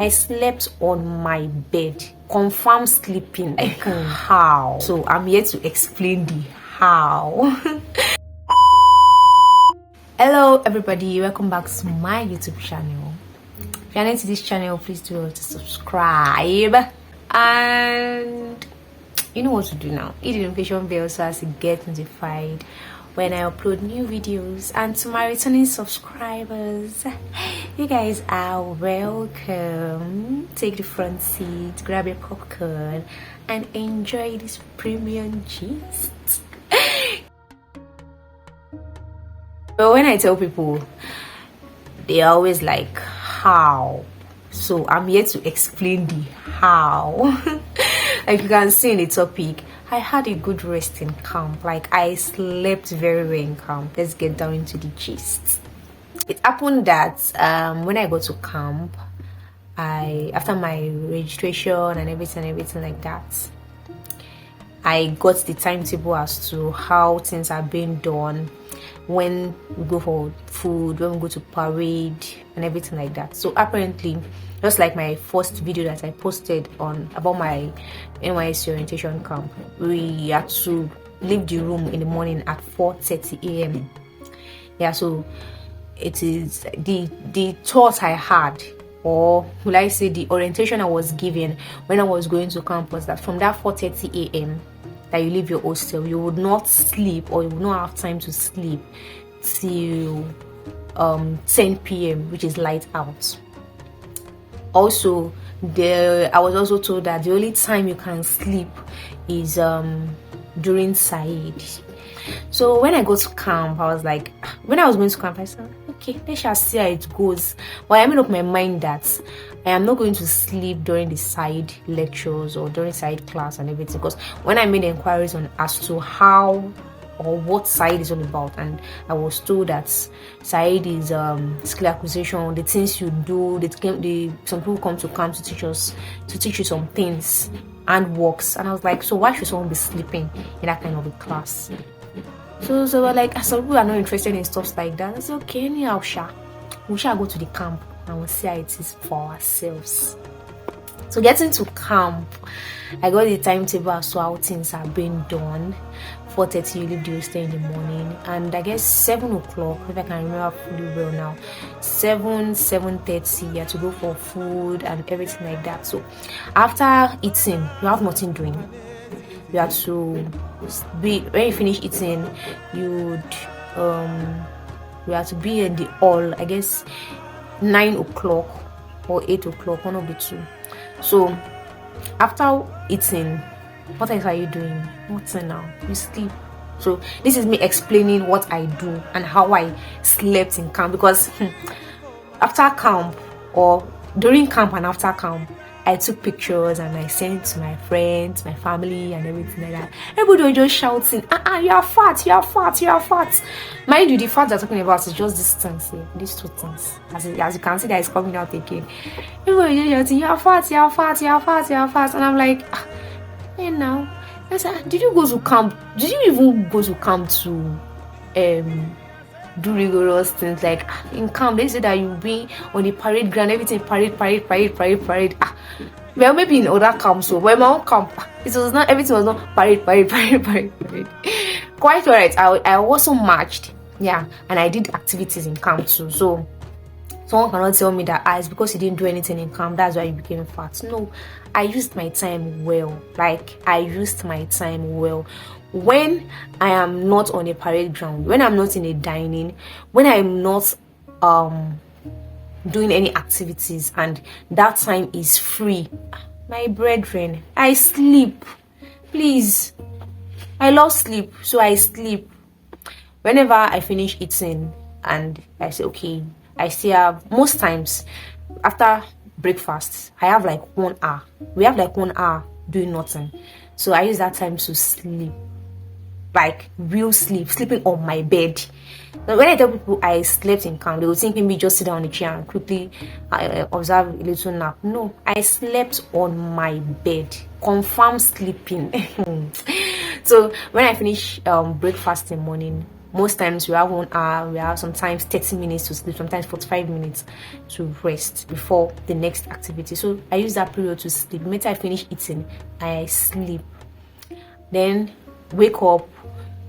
I slept on my bed. Confirm sleeping. Like how? So I'm here to explain the how. Hello everybody, welcome back to my YouTube channel. If you're new to this channel, please do well to subscribe. And you know what to do now. Hit the notification bell so as to get notified when I upload new videos. And to my returning subscribers, you guys are welcome. Take the front seat, grab your popcorn, and enjoy this premium gist. But when I tell people, they are always like, how? So I'm here to explain the how. Like you can see in the topic, I had a good rest in camp. Like I slept very well in camp. Let's get down into the gist. It happened that when I go to camp, after my registration and everything like that, I got the timetable as to how things are being done, when we go for food, when we go to parade and everything like that. So apparently, just like my first video that I posted on about my Nysc orientation camp, we had to leave the room in the morning at 4:30 a.m. Yeah, so it is the thought I had, or will I say the orientation I was given when I was going to campus, that from that 4:30 a.m. that you leave your hostel, you would not sleep, or you would not have time to sleep till 10 p.m., which is light out. Also, I was also told that the only time you can sleep is during Said. So when I go to camp, I was like, when I was going to camp, I said, okay, let's just see how it goes. But I made up my mind that I am not going to sleep during the side lectures or during side class and everything, because when I made inquiries on as to how or what side is all about, and I was told that side is skill acquisition, the things you do, some people come to camp to teach you some things and works, and I was like, so why should someone be sleeping in that kind of a class? So we're like, some people are not interested in stuff like that. I said, okay, anyhow, we shall go to the camp and we'll see how it is for ourselves. So getting to camp, I got the timetable as to how things are being done. 4:30 you leave the hostel in the morning, and I guess 7 o'clock, if I can remember fully well now, 7:30 you have to go for food and everything like that. So after eating, you have nothing doing. You have to when you finish eating, you have to be in the hall, I guess 9 o'clock or 8 o'clock, one of the two. So after eating, what else are you doing? Nothing now. You sleep. So this is me explaining what I do and how I slept in camp, because after camp, or during camp and after camp, I took pictures and I sent it to my friends, my family, and everything like that. Everybody was just shouting, you are fat, you are fat, you are fat. Mind you, the fat they're talking about is just this things here, these two things. As you can see, that is coming out again. Everybody was just shouting, you are fat, you are fat, you are fat, you are fat. And I'm like, hey now. I said, did you go to camp? Did you even go to camp to do rigorous things? Like in camp, they say that you'll be on the parade ground, everything parade. Well, maybe in other camps, so when my own camp, it was not, everything was not parade. Quite alright. I also marched, yeah, and I did activities in camp too. So someone cannot tell me that it's because you didn't do anything in camp, that's why you became fat. No, I used my time well. When I am not on a parade ground, when I'm not in a dining, when I'm not doing any activities, and that time is free, my brethren, I sleep. Please, I love sleep, so I sleep. Whenever I finish eating and I say, okay, I still have, most times after breakfast, I have like 1 hour. We have like 1 hour doing nothing. So I use that time to sleep, like real sleep, sleeping on my bed. But when I tell people I slept in camp, they will think maybe just sit down on the chair and quickly observe a little nap. No, I slept on my bed. Confirm sleeping. So when I finish breakfast in the morning, most times we have 1 hour, we have sometimes 30 minutes to sleep, sometimes 45 minutes to rest before the next activity. So I use that period to sleep. The minute I finish eating, I sleep, then wake up,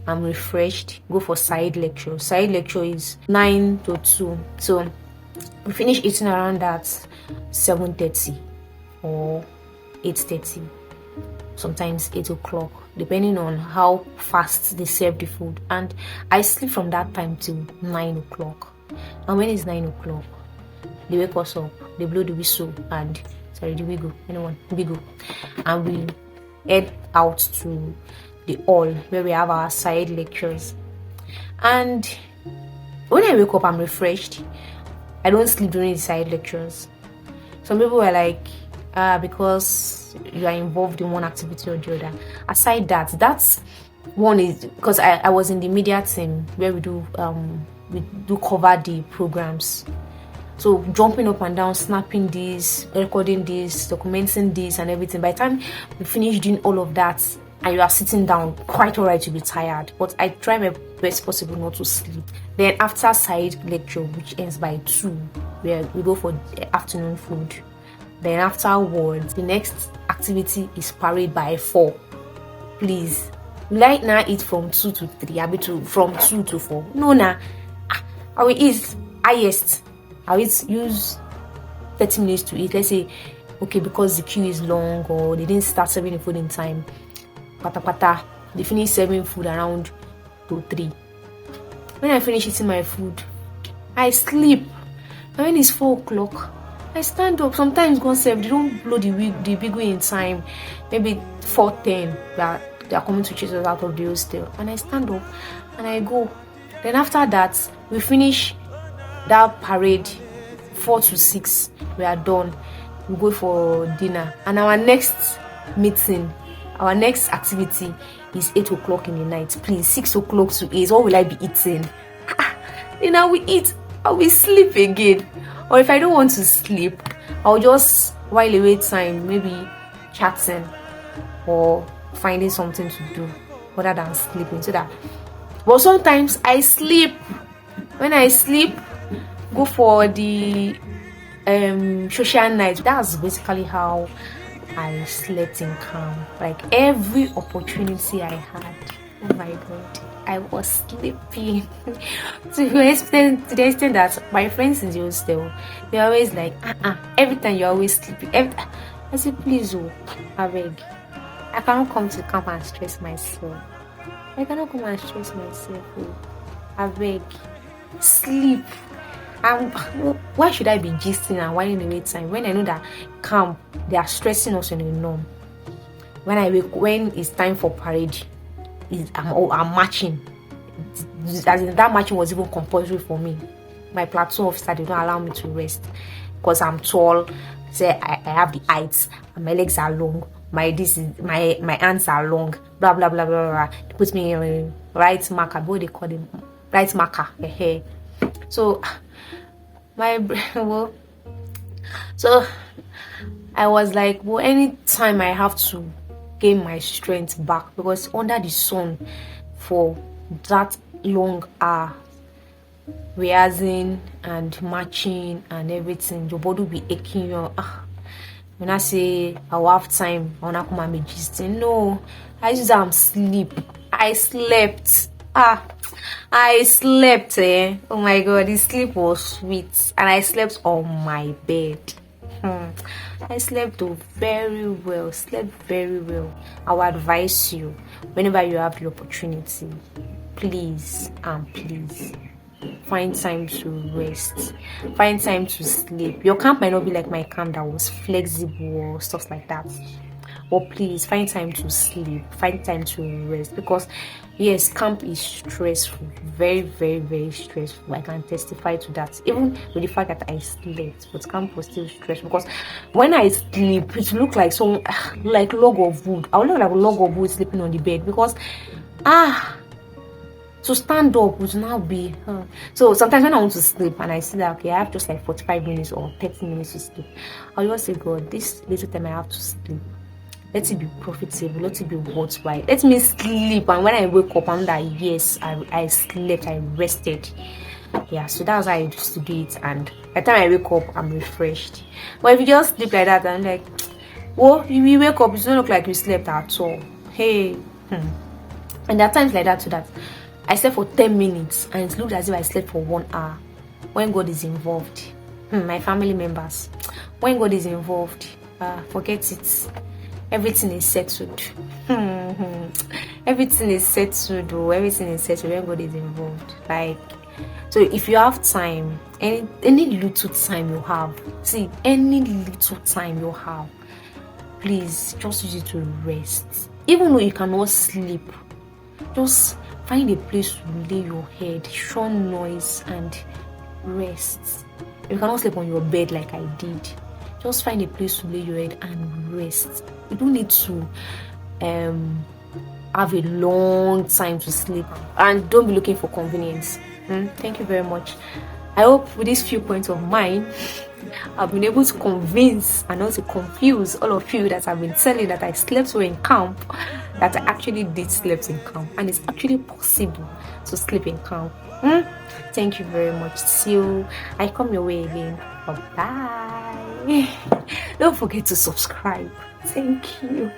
I'm refreshed, go for side lecture. Side lecture is 9 to 2. So we finish eating around that 7:30 or 8:30, sometimes 8 o'clock, depending on how fast they serve the food. And I sleep from that time till 9 o'clock. And when it's 9 o'clock, they wake us up, they blow the whistle, and sorry, the wiggle, anyone, wiggle, and we head out to the hall where we have our side lectures. And when I wake up, I'm refreshed. I don't sleep during the side lectures. Some people were like, because you are involved in one activity or the other. Aside that, that's one is because I was in the media team where we do cover the programs. So jumping up and down, snapping this, recording this, documenting this and everything. By the time we finish doing all of that and you are sitting down, quite alright to be tired. But I try my best possible not to sleep. Then after side lecture, which ends by 2, where we go for the afternoon food. Then afterwards, the next activity is parade by 4. Please, will I now eat from 2 to 3? I'll be from 2 to 4. No, I will eat highest. I will use 30 minutes to eat. Let's say, okay, because the queue is long or they didn't start serving the food in time. Pata. They finish serving food around 2-3. When I finish eating my food, I sleep. And when it's 4 o'clock, I stand up. Sometimes go serve. They don't blow the wiggle in time. Maybe 4:10 they are coming to chase us out of the hostel. And I stand up and I go. Then after that, we finish that parade 4 to 6. We are done. We go for dinner. And our next meeting, our next activity is 8 o'clock in the night. Please, 6 o'clock to 8. What will I be eating? Then I will eat. I will sleep again. Or if I don't want to sleep, I'll just while away time, maybe chatting or finding something to do other than sleeping. So that, but sometimes I sleep. When I sleep, go for the social night. That's basically how I slept in calm. Like every opportunity I had, oh my god, I was sleeping. To the extent that my friends in the hostel, they're always like, every time you're always sleeping. I say, please, I beg. I cannot come to camp and stress myself. I cannot come and stress myself. I beg. Sleep. Why should I be gisting and whining away time when I know that camp, they are stressing us on a norm? When I wake, when it's time for parade, I'm marching. As in, that marching was even compulsory for me. My platoon officer did not allow me to rest because I'm tall. Say I have the height and my legs are long. My hands are long. Blah blah blah blah blah. They put me in right marker. What they call them? Right marker. So so I was like, well, anytime I have to gain my strength back, because under the sun for that long hour, rehearsing and marching and everything, your body will be aching. When I say I'll have time, I wanna come and be gisting. No, I just sleep. I slept. I slept. Oh my god, the sleep was sweet, and I slept on my bed. I slept very well. Slept very well. I would advise you, whenever you have the opportunity, please find time to rest. Find time to sleep. Your camp might not be like my camp that was flexible or stuff like that. But please find time to sleep. Find time to rest. Because yes, camp is stressful. Very, very, very stressful. I can testify to that. Even with the fact that I slept, but camp was still stressful. Because when I sleep, it looked like some like log of wood. I would look like a log of wood sleeping on the bed. Because to stand up would now be so sometimes when I want to sleep and I see that okay, I have just like 45 minutes or 30 minutes to sleep, I'll just say, God, this little time I have to sleep, Let it be profitable. Let it be worthwhile. Let me sleep. And when I wake up, I'm like, yes, I slept. I rested. Yeah, so that's how I used to do it. And by the time I wake up, I'm refreshed. But if you just sleep like that, I'm like, well, you wake up, it doesn't look like you slept at all. Hey. And there are times like that too, that I slept for 10 minutes and it looked as if I slept for 1 hour. When God is involved, my family members, when God is involved, forget it. Everything is settled. Everything is settled. Everything is settled when God is involved. Like, so if you have time, any little time you have, see, any little time you have, please just use it to rest. Even though you cannot sleep, just find a place to lay your head, shun noise, and rest. You cannot sleep on your bed like I did. Just find a place to lay your head and rest. You don't need to have a long time to sleep, and don't be looking for convenience. Thank you very much. I hope with these few points of mine, I've been able to convince and not to confuse all of you that I've been telling that I slept well in camp, that I actually did sleep in camp, and it's actually possible to sleep in camp. Thank you very much. Till I come your way again. Bye. Don't forget to subscribe. Thank you.